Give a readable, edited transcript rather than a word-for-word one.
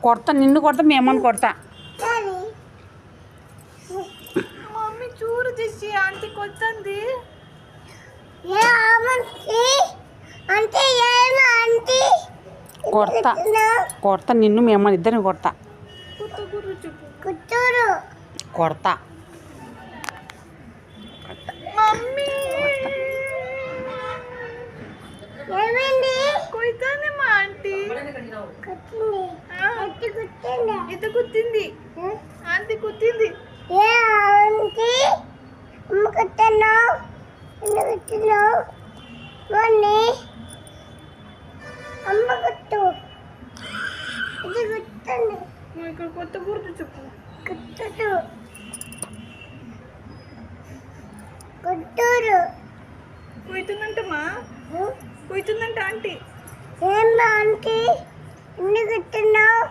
కొడతా, నిన్ను కొడతా, మీ అమ్మని కొడతా. మమ్మీ చూడు చేసి ఆంటీ కొడుతుంది. కొడతా కొడతా, నిన్ను మీ అమ్మని ఇద్దరిని కొడతా. కొడతా మమ్మీ కొడుతుంది మా ఆంటీ. ఇది కుట్టింది, ఆంటీ కుట్టింది. ఇక్కడ కొత్త గుర్తు చెప్పు. కుయితుందంటమ్మా, కుయితుందంట ఆంటీ. ఏం ఆంటీ ఎన్ని కుట్టినావు?